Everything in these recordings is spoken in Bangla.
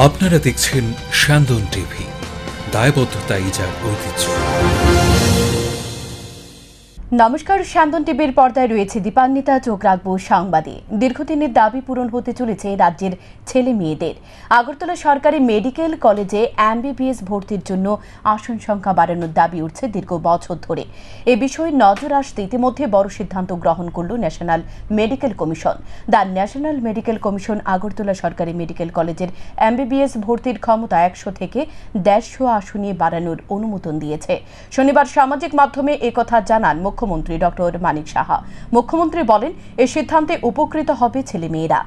আপনারা দেখছেন শান্তন টিভি, দায়বদ্ধতাই যার ঐতিহ্য। নমস্কার, শান্তন টিভির পর্দায় রয়েছে দীপান্বিতা। চোখ রাখবো সংবাদে। দীর্ঘদিনের দাবি পূরণ হতে চলেছে রাজ্যের ছেলে মেয়েদের। আগরতলা সরকারি মেডিকেল কলেজে এমবিবিএস ভর্তির জন্য আসন সংখ্যা বাড়ানোর দাবি উঠছে দীর্ঘ বছর ধরে। এ বিষয়ে নজর আসতে ইতিমধ্যে বড় সিদ্ধান্ত গ্রহণ করল national medical commission. The national medical commission Agartala সরকারি মেডিকেল কলেজের এমবিবিএস ভর্তির ক্ষমতা 100 থেকে 150 আসনে বাড়ানোর অনুমোদন দিয়েছে। শনিবার সামাজিক মাধ্যমে একথা জানান মুখ্যমন্ত্রী ডক্টর মানিক সাহা। মুখ্যমন্ত্রী বলেন, এই সিদ্ধান্তে উপকৃত হবে ছেলেমেয়েরা।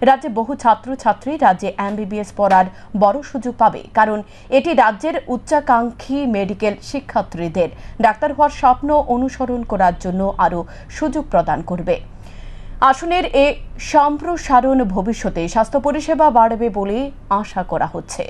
রাজ্যে বহু ছাত্রছাত্রী রাজ্যে এমবিবিএস পড়ার বড় সুযোগ পাবে, কারণ এটি রাজ্যের উচ্চাকাঙ্ক্ষী মেডিকেল শিক্ষার্থীদের ডাক্তার হওয়ার স্বপ্ন অনুসরণ করার জন্য আরও সুযোগ প্রদান করবে। আসনের এ সম্প্রসারণ ভবিষ্যতে স্বাস্থ্য পরিষেবা বাড়বে বলে আশা করা হচ্ছে।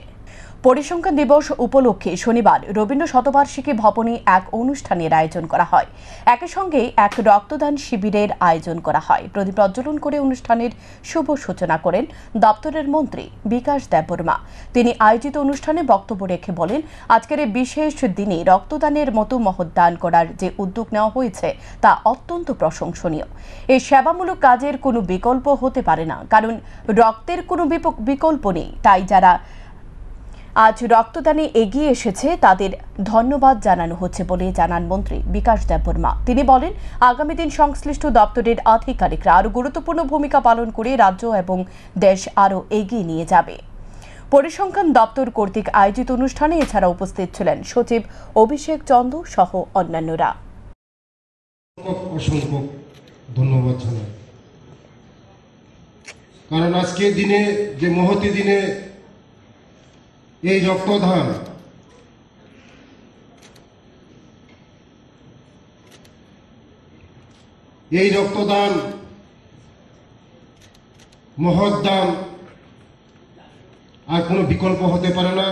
পরিসংখ্যান দিবস উপলক্ষে শনিবার রবীন্দ্র শতবার্ষিকী ভবনে এক অনুষ্ঠানের আয়োজন করা হয়। একই সঙ্গে এক রক্তদান শিবিরের আয়োজন করা হয়। প্রদীপ প্রজ্বলন করে অনুষ্ঠানের শুভ সূচনা করেন দপ্তরের মন্ত্রী বিকাশ দেববর্মা। তিনি আয়োজিত অনুষ্ঠানে বক্তব্য রেখে বলেন, আজকের এই বিশেষ দিনে রক্তদানের মতো মহৎ দান করার যে উদ্যোগ নেওয়া হয়েছে তা অত্যন্ত প্রশংসনীয়। এই সেবামূলক কাজের কোনো বিকল্প হতে পারে না, কারণ রক্তের কোনো বিকল্প নেই। তাই যারা আজ রক্তদানে এগিয়ে এসেছে তাদের ধন্যবাদ জানানো হচ্ছে বলে জানান মন্ত্রী বিকাশ দেববর্মা। তিনি বলেন, আগামী দিন সংশ্লিষ্ট দপ্তরের আধিকারিকরা আরও গুরুত্বপূর্ণ ভূমিকা পালন করে রাজ্য এবং দেশ আরও এগিয়ে নিয়ে যাবে। পরিসংখ্যান দপ্তর কর্তৃক আয়োজিত অনুষ্ঠানে এছাড়া উপস্থিত ছিলেন সচিব অভিষেক চন্দ সহ অন্যান্যরা। অসংখ্য ধন্যবাদ জানাই, কারণ আজকের দিনে যে মহতি দিনে এই রক্তদান মহৎ দান আর কোনো বিকল্প হতে পারে না।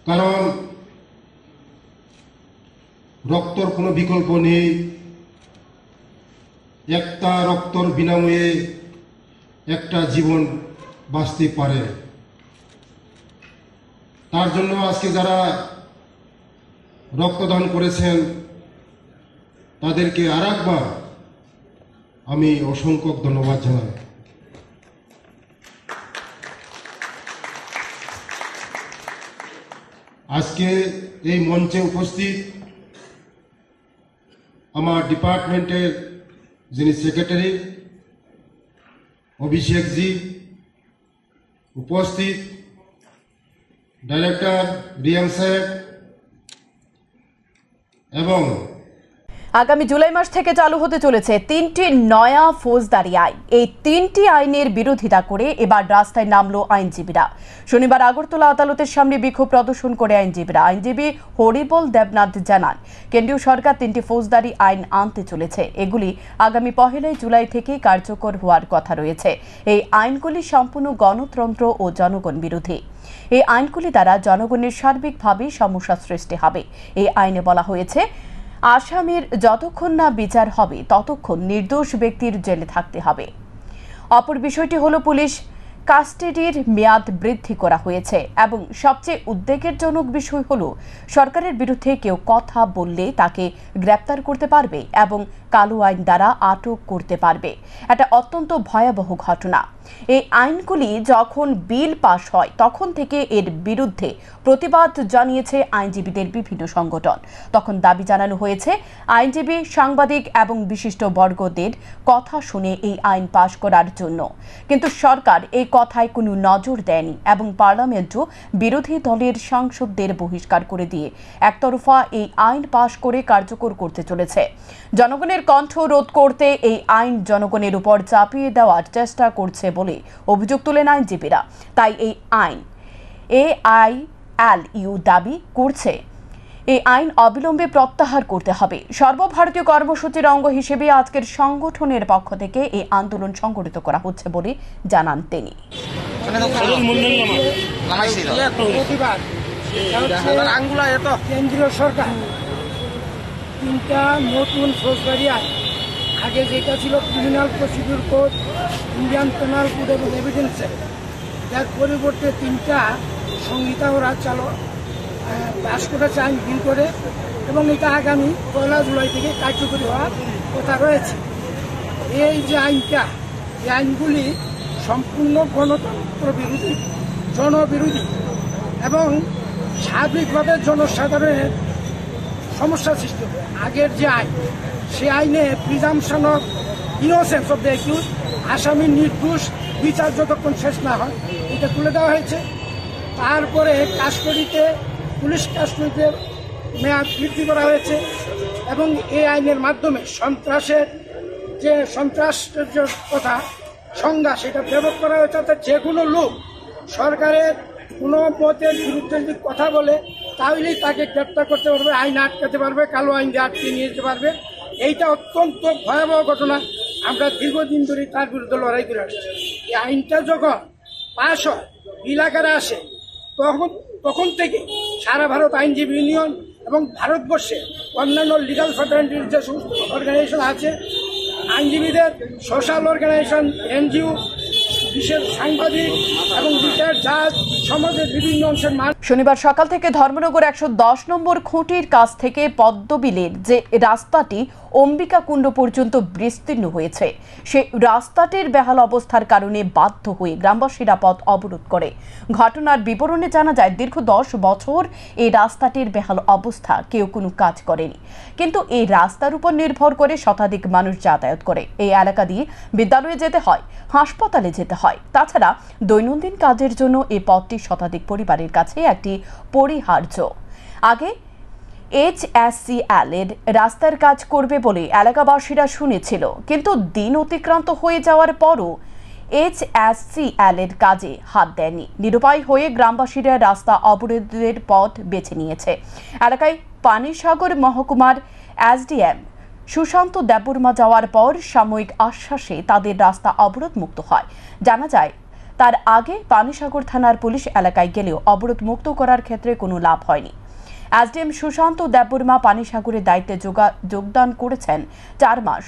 কারণ রক্তর কোনো বিকল্প নেই। একটা রক্তর বিনামূল্যে একটা জীবন বাঁচতে পারে। তার জন্য আজকে যারা রক্তদান করেছেন তাদেরকে আরেকবার আমি অসংখ্য ধন্যবাদ জানাই। আজকে এই মঞ্চে উপস্থিত আমার ডিপার্টমেন্টের যিনি সেক্রেটারি অভিষেক জি, উপস্থিত ডাইরেক্টর রিয়াং সাহেব এবং আগামী জুলাই মাস থেকে চালু হতে চলেছে 3টি নয়া ফৌজদারি আইন। এই 3টি আইনের বিরোধিতা করে এবার রাস্তায় নামলো আইনজীবীরা। শনিবার আগরতলা আদালতের সামনে বিক্ষোভ প্রদর্শন করে আইনজীবীরা। আইনজীবী হরিবল দেবনাথ জানান, কেন্দ্রীয় সরকার 3টি ফৌজদারি আইন আনতে চলেছে। এগুলি আগামী 1 জুলাই থেকে কার্যকর হওয়ার কথা রয়েছে। এই আইনগুলি সম্পূর্ণ গণতন্ত্র ও জনগণ বিরোধী। এই আইনগুলি দ্বারা জনগণের সার্বিকভাবে সমস্যা সৃষ্টি হবে। এই আইনে বলা হয়েছে, আসামির যতক্ষণ না বিচার হবে ততক্ষণ নির্দোষ ব্যক্তির জেলে থাকতে হবে। অপর বিষয়টি হলো, পুলিশ কাস্টাডির মেয়াদ বৃদ্ধি করা হয়েছে এবং সবচেয়ে উদ্বেগজনক বিষয় হলো, সরকারের বিরুদ্ধে কেউ কথা বললে তাকে গ্রেপ্তার করতে পারবে এবং কালো আইন দ্বারা আটক করতে পারবে। এটা অত্যন্ত ভয়াবহ ঘটনা। এই আইনগুলি যখন বিল পাশ হয় তখন থেকে এর বিরুদ্ধে প্রতিবাদ জানিয়েছে আইনজীবীদের বিভিন্ন সংগঠন। তখন দাবি জানানো হয়েছে, আইনজীবী, সাংবাদিক এবং বিশিষ্ট বর্গদের কথা শুনে এই আইন পাশ করার জন্য। কিন্তু সরকার এই কথায় কোনো নজর দেয়নি এবং পার্লামেন্টও বিরোধী দলের সাংসদদের বহিষ্কার করে দিয়ে একতরফা এই আইন পাশ করে কার্যকর করতে চলেছে। জনগণের কণ্ঠ রোধ করতে এই আইন জনগণের উপর চাপিয়ে দেওয়ার চেষ্টা করছে বলে অভিযোগ তোলেন আইনজীবীরা। তাই এই আইন AILU দাবি করছে, এই আইন অবিলম্বে প্রত্যাহার করতে হবে। সর্বভারতীয় কর্মসূচির অঙ্গ হিসেবে আজকের সংগঠনের পক্ষ থেকে এই আন্দোলন সংগঠিত করা হচ্ছে বলে জানান তিনি। কেন্দ্রীয় সরকার 3টা নতুন ফৌজদারি আইন আগে যেটা ছিল criminal procedure code, Indian penal code এবং এভিডেন্স অ্যাক্ট, যার পরিবর্তে 3টা সংহিতা ওরা পাশ করেছে, আইন বিল করে, এবং এটা আগামী 1 জুলাই থেকে কার্যকরী হওয়ার কথা রয়েছে। এই যে আইনটা, এই আইনগুলি সম্পূর্ণ গণতন্ত্র বিরোধী, জনবিরোধী এবং সার্বিকভাবে জনসাধারণের সমস্যা সৃষ্টি হবে। আগের যে আইন, সে আইনে presumption of innocence of the accuse, আসামির নির্দোষ বিচার যতক্ষণ শেষ না হয়, এটা তুলে দেওয়া হয়েছে। তারপরে কাস্টডিতে, পুলিশ কাস্টডিতে মেয়াদ বৃদ্ধি করা হয়েছে এবং এই আইনের মাধ্যমে সন্ত্রাসের যে কথা সংজ্ঞা, সেটা প্রয়োগ করা হয়েছে। অর্থাৎ যে কোনো লোক সরকারের কোনো মতের বিরুদ্ধে যদি কথা বলে, তাহলেই তাকে গ্রেপ্তার করতে পারবে, আইন আটকাতে পারবে, কালো আইন দিয়ে আটকে নিয়ে যেতে পারবে। এইটা অত্যন্ত ভয়াবহ ঘটনা। আমরা দীর্ঘদিন ধরে তার বিরুদ্ধে লড়াই করে আসছি। এই আইনটা যখন পাশ হয়, বিল আকারে আসে, তখন থেকে সারা ভারত আইনজীবী ইউনিয়ন এবং ভারতবর্ষে অন্যান্য লিগাল ফ্রেটার্নিটির যে সমস্ত অর্গানাইজেশন আছে, আইনজীবীদের সোশ্যাল অর্গানাইজেশন, এনজিও, বিশেষ সাংবাদিক এবং বিচার জাজ, সমাজের বিভিন্ন অংশের মানুষ শনিবার সকাল থেকে ধর্মনগর 110 নম্বর খুঁটির কাছ থেকে পদ্মবিলের যে রাস্তাটি অম্বিকা কুণ্ড পর্যন্ত বিস্তীর্ণ হয়েছে, সে রাস্তাটির বেহাল অবস্থার কারণে বাধ্য হয়ে গ্রামবাসীরা পথ অবরোধ করে। ঘটনার বিবরণে জানা যায়, দীর্ঘ 10 বছর এই রাস্তাটির বেহাল অবস্থা, কেউ কোনো কাজ করেনি। কিন্তু এই রাস্তার উপর নির্ভর করে শতাধিক মানুষ যাতায়াত করে। এই এলাকা দিয়ে বিদ্যালয়ে যেতে হয়, হাসপাতালে যেতে হয়। তাছাড়া দৈনন্দিন কাজের জন্য এই পথটি শতাধিক পরিবারের কাছে একটি পরিহার্য। আগে HSCL এর রাস্তার কাজ করবে বলে এলাকাবাসীরা শুনেছিল, কিন্তু দিন অতিক্রান্ত হয়ে যাওয়ার পরও HSCL এর কাজে হাত দেয়নি। নিরুপায় হয়ে গ্রামবাসীরা রাস্তা অবরোধের পথ বেছে নিয়েছে। এলাকায় পানিসাগর মহকুমার SDM সুশান্ত দেববর্মা যাওয়ার পর সাময়িক আশ্বাসে তাদের রাস্তা অবরোধ মুক্ত হয়। জানা যায়, তার আগে পানিসাগর থানার পুলিশ এলাকায় গেলেও অবরোধ মুক্ত করার ক্ষেত্রে কোনো লাভ হয়নি। SDM সুশান্ত দেববর্মা পানিসাগরের দায়িত্বে যোগদান করেছেন 4 মাস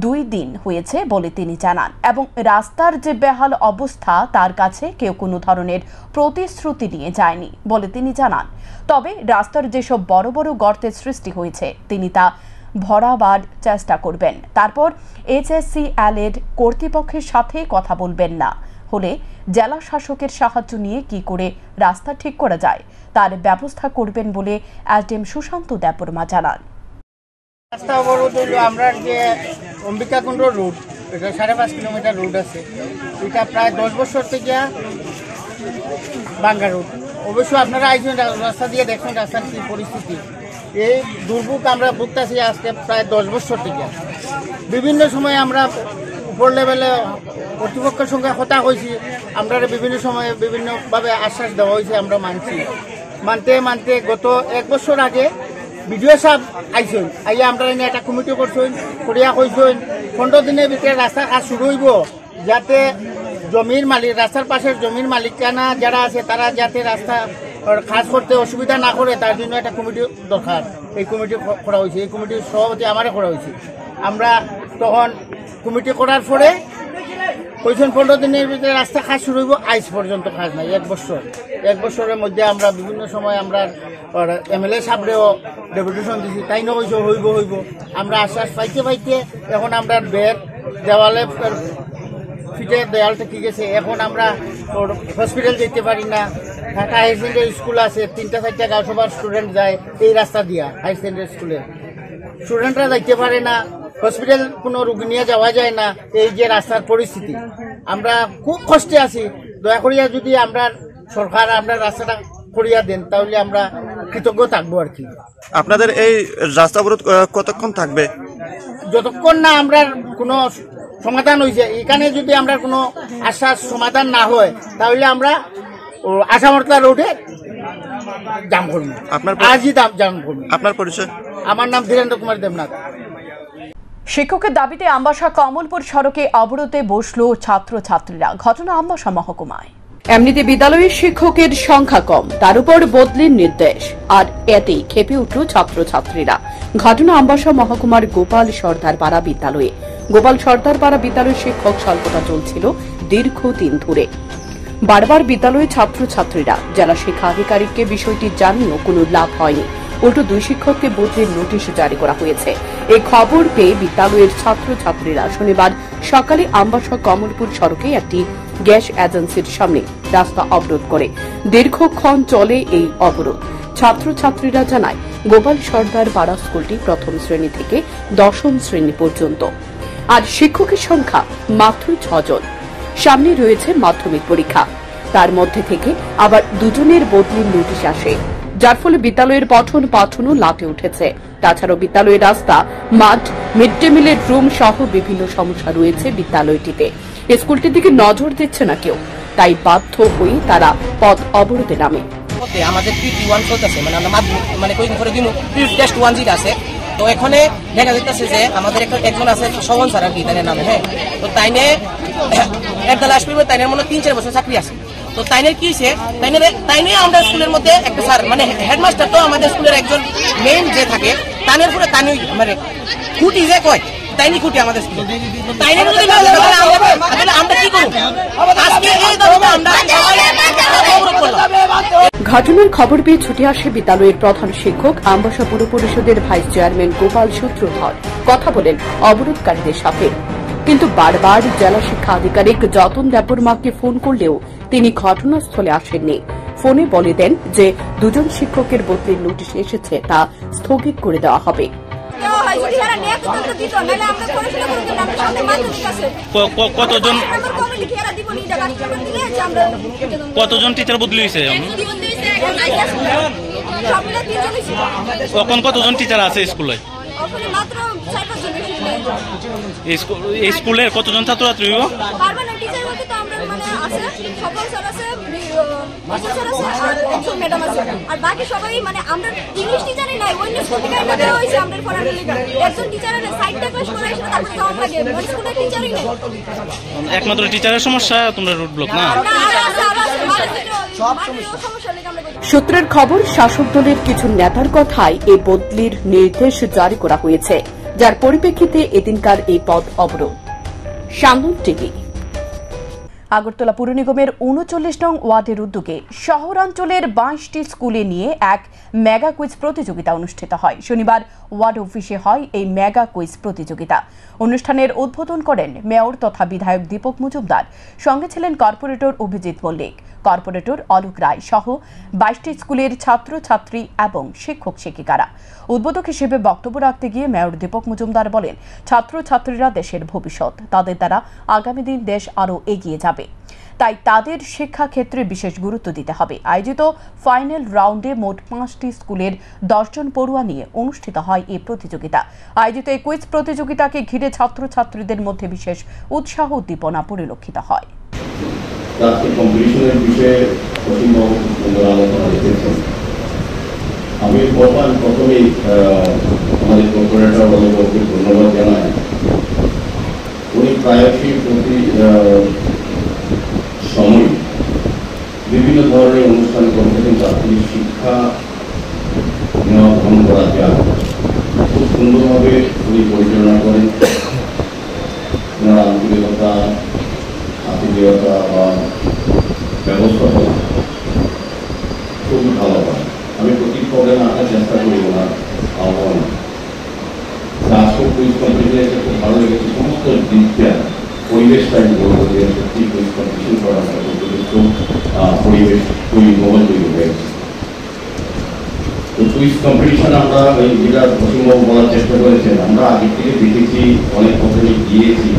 2 দিন হয়েছে বলে তিনি জানান, এবং রাস্তার যে বেহাল অবস্থা, তার কাছে কেউ কোনো ধরনের প্রতিশ্রুতি নিয়ে যায়নি বলে তিনি জানান। তবে রাস্তার যেসব বড় বড় গর্তের সৃষ্টি হয়েছে, তিনি তা ভরাবার চেষ্টা করবেন। তারপর HSCL এর কর্তৃপক্ষের সাথে কথা বলবেন, না হলে জেলা শাসকের সাহায্য নিয়ে কি করে রাস্তা ঠিক করা যায় তার ব্যবস্থা করবেন বলে SDM সুশান্ত দেববর্মা জানান। রাস্তা অবরোধ হলো আমরা যে অম্বিকা কুণ্ড রোড, এটা 5.5 কিলোমিটার রোড আছে, এটা প্রায় 10 বছর থেকে ভাঙ্গা রোড। অবশ্য আপনারা আইসেন, রাস্তা দিয়ে দেখছেন রাস্তার কি পরিস্থিতি। এই দুর্ভোগ আমরা ভুগতেছি আজকে প্রায় 10 বছর থেকে। বিভিন্ন সময় আমরা উপর লেভেলে কর্তৃপক্ষের সঙ্গে কথা হয়েছি, আমরা বিভিন্ন সময়ে বিভিন্নভাবে আশ্বাস দেওয়া হয়েছে, আমরা মানতে গত 1 বছর আগে বিডিও সাহেব আইসেন, আইয়া আমরা এনে একটা কমিটি করছেন, করিয়া কইছেন 15 দিনের ভিতরে রাস্তার কাজ শুরু হইব, যাতে জমির মালিক, রাস্তার পাশের জমির মালিকানা যারা আছে, তারা যাতে রাস্তা কাজ করতে অসুবিধা না করে, তার জন্য একটা কমিটি দরকার। এই কমিটি করা হয়েছে, এই কমিটির সভাপতি আমারে করা হয়েছে। আমরা তখন কমিটি করার পরে কইছেন 15 দিনের ভিতরে রাস্তা কাজ শুরু হইব, আইজ পর্যন্ত কাজ নাই। 1 বছরের মধ্যে আমরা বিভিন্ন সময় আমরা MLA সাহেবরেও ডেপুটেশন দিছি, তাই না কইছে হইব। আমরা আশ্বাস পাইতে এখন আমরা বেড দেওয়ালে ফিটে দেওয়ালটা ঠিক আছে। এখন আমরা হসপিটাল যেতে পারি না। ঢাকা হাই সেকেন্ডারি স্কুল আছে, 3-4টা গাঁও সবার স্টুডেন্ট যায় এই রাস্তা দিয়া। হাই সেকেন্ডারি স্কুলে স্টুডেন্টরা যাইতে পারে না, হসপিটাল কোনো রোগী নিয়ে যাওয়া যায় না। এই যে রাস্তার পরিস্থিতি, আমরা খুব কষ্টে আছি। দয়া করিয়া যদি আমরা সরকার আমরা রাস্তাটা করিয়া দেন, তাহলে আমরা কৃতজ্ঞ থাকবো আর কি। আপনাদের এই রাস্তা অবরোধ কতক্ষণ থাকবে? যতক্ষণ না আমরা কোনো সমাধান হয়েছে, এখানে যদি আমরা কোনো আশ্বাস সমাধান না হয়, তাহলে আমরা আসামর্তা রোডে জাম করবো। আজই জাম করবো। আপনার পরিচয়? আমার নাম ধীরেন্দ্র কুমার দেবনাথ। শিক্ষকের দাবিতে আমবাসা কমলপুর সড়কে অবরোধে বসল ছাত্রছাত্রীরা। ঘটনা আমবাসা মহকুমায়। এমনিতে বিদ্যালয়ের শিক্ষকের সংখ্যা কম, তার উপর বদলির নির্দেশ, আর এতেই খেপে উঠল ছাত্রছাত্রীরা। ঘটনা আমবাসা মহকুমার গোপাল সর্দার পাড়া বিদ্যালয়ে। গোপাল সর্দার পাড়া বিদ্যালয়ের শিক্ষক স্বল্পতা চলছিল দীর্ঘদিন ধরে। বারবার বিদ্যালয়ের ছাত্রছাত্রীরা জেলা শিক্ষা আধিকারিককে বিষয়টি জানিয়েও কোনো লাভ হয়নি। উল্টো 2 শিক্ষককে বদলির নোটিশ জারি করা হয়েছে। এই খবর পেয়ে বিদ্যালয়ের ছাত্রছাত্রীরা শনিবার সকালে আমবাসা কমলপুর সড়কে একটি গ্যাস এজেন্সির সামনে রাস্তা অবরোধ করে। দীর্ঘক্ষণ চলে এই অবরোধ। ছাত্রছাত্রীরা জানায়, গোপাল সর্দার পাড়া স্কুলটি 1ম শ্রেণী থেকে 10ম শ্রেণী পর্যন্ত, আর শিক্ষকের সংখ্যা মাত্র 6 জন। সামনে রয়েছে মাধ্যমিক পরীক্ষা, তার মধ্যে থেকে আবার 2 জনের বদলির নোটিশ আসে, যার ফলে বিদ্যালয়ের পঠন পাঠনও লাটে উঠেছে। তাছাড়াও বিদ্যালয়ের রাস্তা, মাঠ, মিড ডে মিলের রুম সহ বিভিন্ন সমস্যা রয়েছে বিদ্যালয়টিতে। স্কুলটির দিকে নজর দিচ্ছে না কেউ, তাই বাধ্য হয়ে তারা পথ অবরোধে নামে। আমাদের PT1 চলতেছে, মানে আমরা মানে কয়েকদিন করে দিন টেস্ট 1 যেটা আছে, তো এখানে দেখা যাচ্ছে যে আমাদের একজন আছে শোভন স্যার আর কি তাইনের নামে। হ্যাঁ, তো তাইনে একটা লাস্ট পেপার তাইনের মনে 3-4 বছর চাকরি আছে। তো তাইনের কি হয়েছে, তাইনে আমরা স্কুলের মধ্যে একটা স্যার মানে হেডমাস্টার, তো আমাদের স্কুলের একজন মেইন যে থাকে তাইনের পরে তাইন মানে খুঁটি যে কয় তাইনি খুঁটি আমাদের স্কুলে। তাইনের মধ্যে আমরা কি করব আজকে এই ধরনের আমরা অবরোধ করলাম। ঘটনার খবর পেয়ে ছুটে আসে বিদ্যালয়ের প্রধান শিক্ষক আমবাসা পুর পরিষদের ভাইস চেয়ারম্যান গোপাল সূত্রধর। কথা বলেন অবরোধকারীদের সাথে, কিন্তু বারবার জেলা শিক্ষা আধিকারিক যতন দেববর্মাকে ফোন করলেও তিনি ঘটনাস্থলে আসেননি। ফোনে বলে দেন যে 2 জন শিক্ষকের বদলির নোটিশ এসেছে, তা স্থগিত করে দেওয়া হবে। কতজন টিচার বদলি হয়েছে? এখন কতজন টিচার আছে স্কুলে? এই স্কুলের কতজন ছাত্রছাত্রী? একমাত্র টিচারের সমস্যা, তোমরা রুট ব্লক না? সূত্রের খবর, শাসক দলের কিছু নেতার কথায় এই বদলির নির্দেশ জারি করা হয়েছে, যার পরিপ্রেক্ষিতে এদিনকার এই পথ অবরোধ। সান্দন টিভি। আগরতলা পুর নিগমের 39 নং ওয়ার্ডের উদ্যোগে শহরাঞ্চলের 22টি স্কুলে নিয়ে এক মেগা কুইজ প্রতিযোগিতা অনুষ্ঠিত হয়। শনিবার ওয়ার্ড অফিসে হয় এই মেগা কুইজ প্রতিযোগিতা। অনুষ্ঠানের উদ্বোধন করেন মেয়র তথা বিধায়ক দীপক মজুমদার। সঙ্গে ছিলেন কর্পোরেটর অভিজিৎ মল্লিক, কর্পোরেটর অলোক রায় সহ 22টি স্কুলের ছাত্রছাত্রী এবং শিক্ষক শিক্ষিকারা। উদ্বোধক হিসেবে বক্তব্য রাখতে গিয়ে মেয়র দীপক মজুমদার বলেন, ছাত্রছাত্রীরা দেশের ভবিষ্যৎ, তাদের দ্বারা আগামী দিন দেশ আরও এগিয়ে যাবে, তাই তাদের শিক্ষা ক্ষেত্রে বিশেষ গুরুত্ব দিতে হবে। আয়োজিত ফাইনাল রাউন্ডে মোট 5টি স্কুলের 10 জন পড়ুয়া নিয়ে অনুষ্ঠিত হয় এই প্রতিযোগিতা। আয়োজিত এই কুইজ প্রতিযোগিতাকে ঘিরে ছাত্রছাত্রীদের মধ্যে বিশেষ উৎসাহ উদ্দীপনা পরিলক্ষিত হয়। আমি প্রথমেই আমাদের কর্পোরেটর বলবকে ধন্যবাদ জানাই। উনি প্রায়শই প্রতি সময় বিভিন্ন ধরনের অনুষ্ঠান করে থাকেন, জাতীয় শিক্ষা নেওয়া গ্রহণ করা যায় খুব সুন্দরভাবে উনি পরিচালনা করেন। ওনার আন্তরিকতা, আতিথেয়তা বা ব্যবস্থাপনা খুবই ভালো হয়। আমি প্রতি প্রোগ্রামে আসার চেষ্টা করি ওনার আহ্বান। আজকে কুইজ কম্পিটিশনে খুব ভালো লেগেছে। সমস্ত দিকটা পরিবেশটা আমি বলবো যে সত্যি কুইজ কম্পিটিশন করা উপযুক্ত পরিবেশ তৈরি হয়েছে। তো কুইজ কম্পিটিশন আমরা ওই যেটা পশ্চিমবঙ্গ বলার চেষ্টা করেছেন, আমরা আগের থেকে দেখেছি, অনেক পথে গিয়েছি।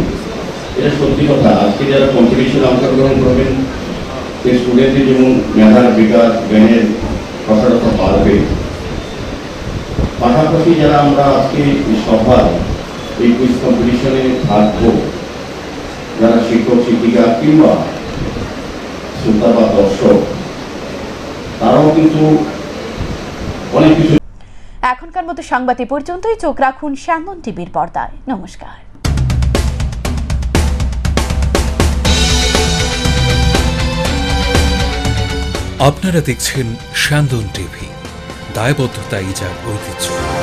এটা সত্যি কথা। আজকে যারা কম্পিটিশনে অংশগ্রহণ করবেন, সেই স্টুডেন্টদের যেমন মেধার বিকাশ, জ্ঞানের প্রসারতা বাড়বে, পাশাপাশি যারা আমরা আজকে সভায় এই কুইজ কম্পিটিশনে থাকবো, যারা শিক্ষক শিক্ষিকা কিংবা শ্রোতা বা দর্শক, তারাও কিন্তু অনেক কিছু। এখনকার মতো সংবাদ এ পর্যন্তই। চোখ রাখুন সান্দন টিভির পর্দায়। নমস্কার। আপনারা দেখছেন স্যান্দন টিভি, দায়বদ্ধতাই যার ঐতিহ্য।